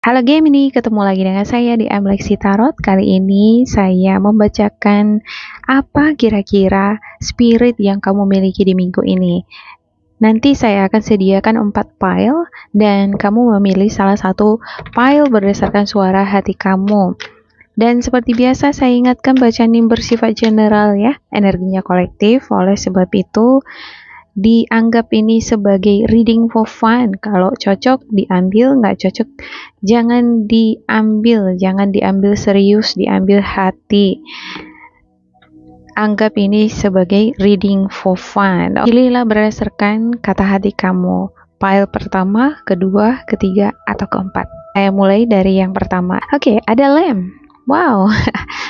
Halo Gemini, ketemu lagi dengan saya di Amlexi Tarot. Kali ini saya membacakan apa kira-kira spirit yang kamu miliki di minggu ini. Nanti saya akan sediakan 4 pile dan kamu memilih salah satu pile berdasarkan suara hati kamu. Dan seperti biasa saya ingatkan bacaan ini bersifat general ya, energinya kolektif. Oleh sebab itu dianggap ini sebagai reading for fun. Kalau cocok diambil, nggak cocok jangan diambil serius, diambil hati. Anggap ini sebagai reading for fun. Pilihlah berdasarkan kata hati kamu. Pile pertama, kedua, ketiga, atau keempat. Saya mulai dari yang pertama. Oke, ada lem. Wow,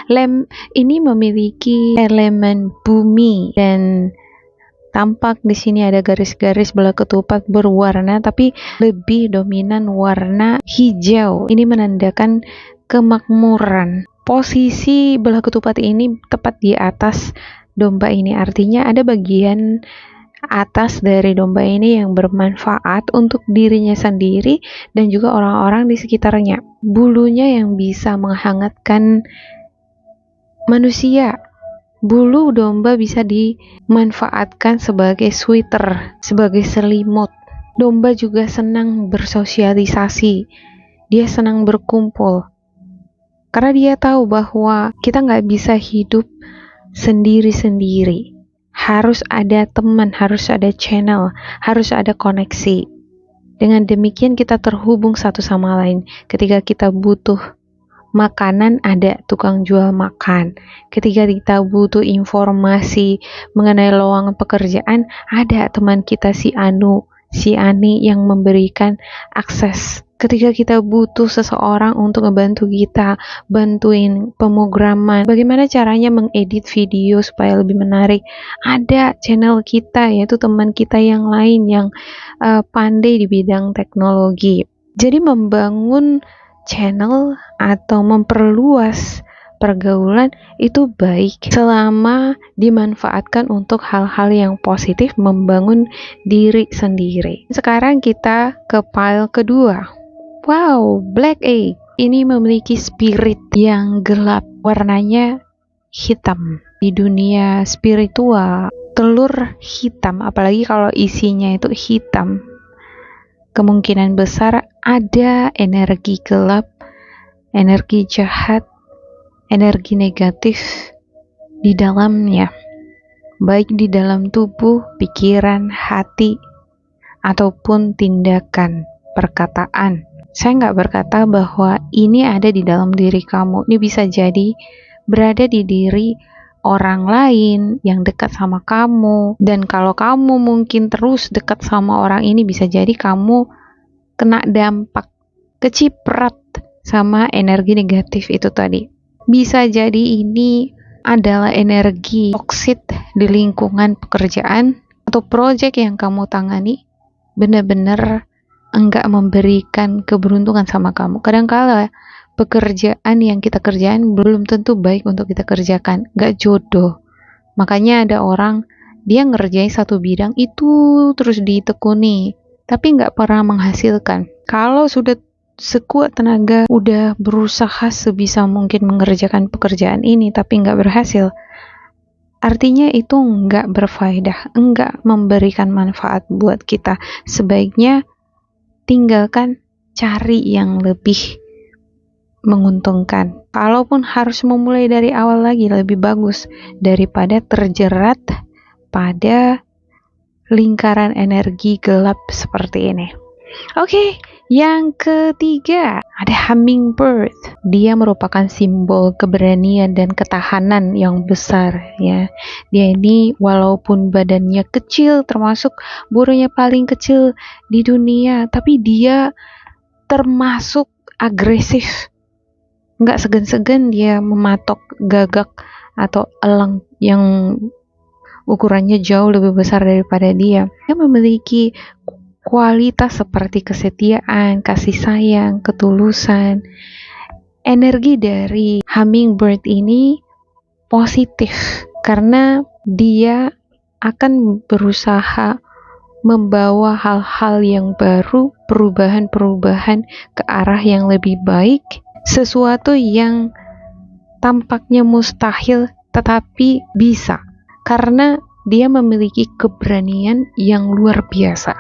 lem ini memiliki elemen bumi dan tampak di sini ada garis-garis belah ketupat berwarna tapi lebih dominan warna hijau. Ini menandakan kemakmuran. Posisi belah ketupat ini tepat di atas domba ini, artinya ada bagian atas dari domba ini yang bermanfaat untuk dirinya sendiri dan juga orang-orang di sekitarnya. Bulunya yang bisa menghangatkan manusia. Bulu domba bisa dimanfaatkan sebagai sweater, sebagai selimut. Domba juga senang bersosialisasi. Dia senang berkumpul. Karena dia tahu bahwa kita nggak bisa hidup sendiri-sendiri. Harus ada teman, harus ada channel, harus ada koneksi. Dengan demikian kita terhubung satu sama lain. Ketika kita butuh makanan, ada tukang jual makan. Ketika kita butuh informasi mengenai lowongan pekerjaan, ada teman kita si Anu, si Ani yang memberikan akses. Ketika kita butuh seseorang untuk membantu kita, bantuin pemrograman, bagaimana caranya mengedit video supaya lebih menarik, ada channel kita, yaitu teman kita yang lain yang pandai di bidang teknologi. Jadi membangun channel atau memperluas pergaulan itu baik selama dimanfaatkan untuk hal-hal yang positif, membangun diri sendiri. Sekarang kita ke pile kedua. Wow, Black Egg ini memiliki spirit yang gelap, warnanya hitam. Di dunia spiritual, telur hitam, apalagi kalau isinya itu hitam, kemungkinan besar ada energi gelap, energi jahat, energi negatif di dalamnya, baik di dalam tubuh, pikiran, hati, ataupun tindakan, perkataan. Saya nggak berkata bahwa ini ada di dalam diri kamu. Ini bisa jadi berada di diri orang lain yang dekat sama kamu. Dan kalau kamu mungkin terus dekat sama orang ini, bisa jadi kamu kena dampak, keciprat sama energi negatif itu tadi. Bisa jadi ini adalah energi toksit di lingkungan pekerjaan atau proyek yang kamu tangani benar-benar enggak memberikan keberuntungan sama kamu. Kadang-kala pekerjaan yang kita kerjain belum tentu baik untuk kita kerjakan, enggak jodoh. Makanya ada orang dia ngerjain satu bidang itu terus ditekuni, tapi nggak pernah menghasilkan. Kalau sudah sekuat tenaga, udah berusaha sebisa mungkin mengerjakan pekerjaan ini, tapi nggak berhasil, artinya itu nggak berfaedah, nggak memberikan manfaat buat kita. Sebaiknya tinggalkan, cari yang lebih menguntungkan. Kalaupun harus memulai dari awal lagi, lebih bagus daripada terjerat pada lingkaran energi gelap seperti ini. Oke, yang ketiga ada hummingbird. Dia merupakan simbol keberanian dan ketahanan yang besar ya. Dia ini walaupun badannya kecil, termasuk burungnya paling kecil di dunia, tapi dia termasuk agresif. Nggak segan-segan dia mematok gagak atau elang yang ukurannya jauh lebih besar daripada dia. Dia memiliki kualitas seperti kesetiaan, kasih sayang, ketulusan. Energi dari hummingbird ini positif karena dia akan berusaha membawa hal-hal yang baru, perubahan-perubahan ke arah yang lebih baik, sesuatu yang tampaknya mustahil tetapi bisa, karena dia memiliki keberanian yang luar biasa.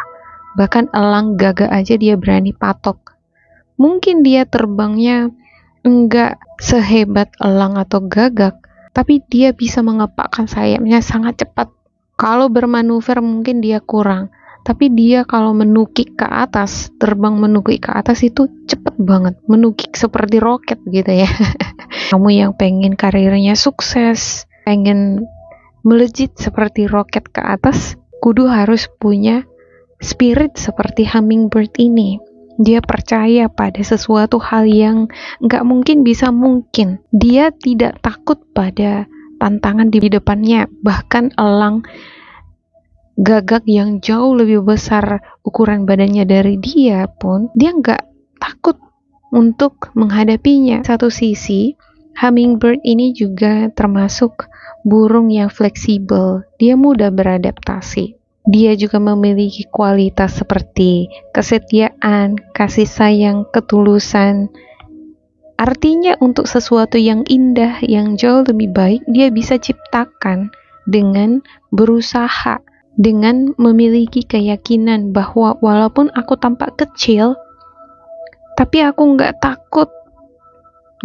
Bahkan elang gagak aja dia berani patok. Mungkin dia terbangnya enggak sehebat elang atau gagak, tapi dia bisa mengepakkan sayapnya sangat cepat. Kalau bermanuver mungkin dia kurang, tapi dia kalau menukik ke atas, terbang menukik ke atas itu cepet banget, menukik seperti roket gitu ya. Kamu yang pengen karirnya sukses, pengen melejit seperti roket ke atas, kudu harus punya spirit seperti hummingbird ini. Dia percaya pada sesuatu hal yang nggak mungkin bisa mungkin. Dia tidak takut pada tantangan di depannya. Bahkan elang gagak yang jauh lebih besar ukuran badannya dari dia pun, dia nggak takut untuk menghadapinya. Satu sisi, hummingbird ini juga termasuk burung yang fleksibel. Dia mudah beradaptasi. Dia juga memiliki kualitas seperti kesetiaan, kasih sayang, ketulusan. Artinya untuk sesuatu yang indah, yang jauh lebih baik, dia bisa ciptakan dengan berusaha, dengan memiliki keyakinan bahwa walaupun aku tampak kecil, tapi aku nggak takut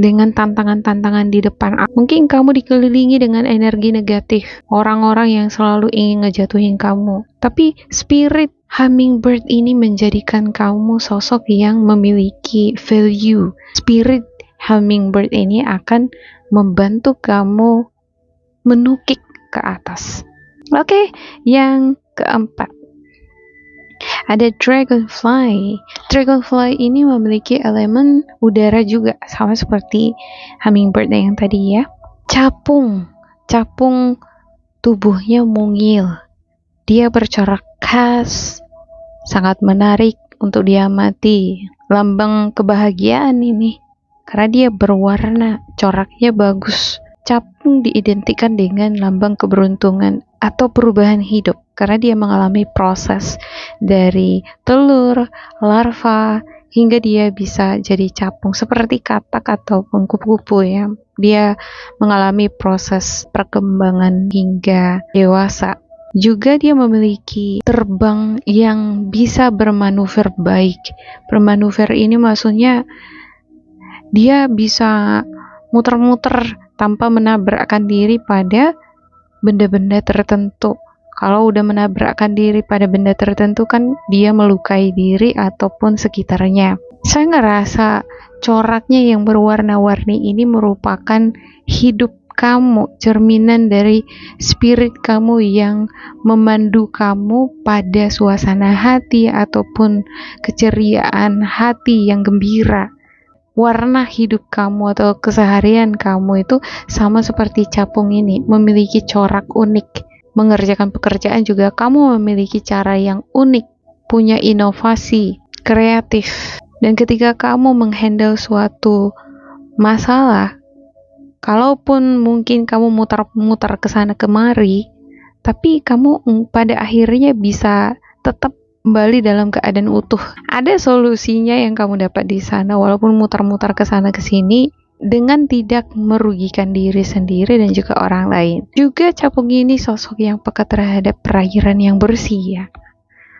dengan tantangan-tantangan di depan. Mungkin kamu dikelilingi dengan energi negatif, orang-orang yang selalu ingin ngejatuhin kamu. Tapi spirit hummingbird ini menjadikan kamu sosok yang memiliki value. Spirit hummingbird ini akan membantu kamu menukik ke atas. Oke, yang keempat. Ada dragonfly. Dragonfly ini memiliki elemen udara juga, sama seperti hummingbird yang tadi ya. Capung tubuhnya mungil. Dia bercorak khas, sangat menarik untuk diamati. Lambang kebahagiaan ini, karena dia berwarna, coraknya bagus. Capung diidentikan dengan lambang keberuntungan atau perubahan hidup, karena dia mengalami proses dari telur, larva, hingga dia bisa jadi capung seperti katak ataupun kupu-kupu ya. Dia mengalami proses perkembangan hingga dewasa. Juga dia memiliki terbang yang bisa bermanuver baik. Bermanuver ini maksudnya dia bisa muter-muter tanpa menabrakkan diri pada benda-benda tertentu. Kalau udah menabrakkan diri pada benda tertentu kan dia melukai diri ataupun sekitarnya. Saya ngerasa coraknya yang berwarna-warni ini merupakan hidup kamu, cerminan dari spirit kamu yang memandu kamu pada suasana hati ataupun keceriaan hati yang gembira. Warna hidup kamu atau keseharian kamu itu sama seperti capung ini, memiliki corak unik. Mengerjakan pekerjaan juga kamu memiliki cara yang unik, punya inovasi, kreatif. Dan ketika kamu menghandle suatu masalah, kalaupun mungkin kamu mutar-mutar ke sana kemari, tapi kamu pada akhirnya bisa tetap kembali dalam keadaan utuh. Ada solusinya yang kamu dapat di sana, walaupun mutar-mutar ke sana ke sini, dengan tidak merugikan diri sendiri dan juga orang lain. Juga capung ini sosok yang peka terhadap perairan yang bersih ya.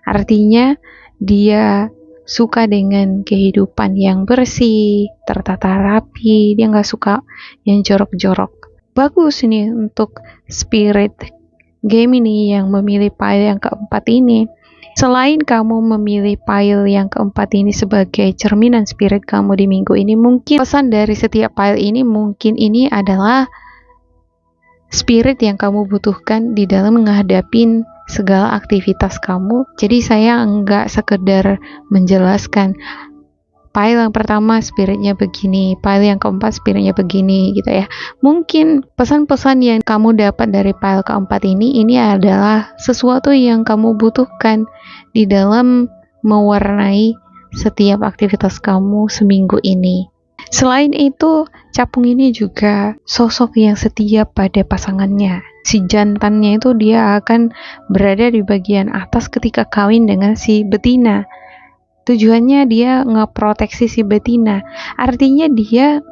Artinya dia suka dengan kehidupan yang bersih, tertata rapi, dia nggak suka yang jorok-jorok. Bagus nih untuk spirit Gemini yang memilih pile yang keempat ini. Selain kamu memilih pile yang keempat ini sebagai cerminan spirit kamu di minggu ini, mungkin pesan dari setiap pile ini mungkin ini adalah spirit yang kamu butuhkan di dalam menghadapi segala aktivitas kamu. Jadi saya enggak sekedar menjelaskan pile yang pertama spiritnya begini, pile yang keempat spiritnya begini gitu ya. Mungkin pesan-pesan yang kamu dapat dari pile keempat ini adalah sesuatu yang kamu butuhkan di dalam mewarnai setiap aktivitas kamu seminggu ini. Selain itu, capung ini juga sosok yang setia pada pasangannya. si jantannya itu dia akan berada di bagian atas ketika kawin dengan si betina. Tujuannya dia ngeproteksi si betina. Artinya dia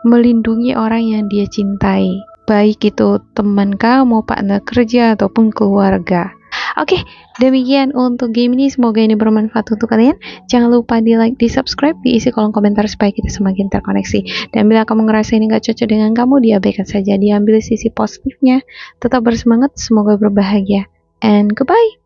melindungi orang yang dia cintai. Baik itu teman kamu, partner kerja, ataupun keluarga. Oke, demikian untuk game ini. Semoga ini bermanfaat untuk kalian. Jangan lupa di like, di subscribe, diisi kolom komentar supaya kita semakin terkoneksi. Dan bila kamu ngerasa ini gak cocok dengan kamu, diabaikan saja, diambil sisi positifnya. Tetap bersemangat, semoga berbahagia. And goodbye.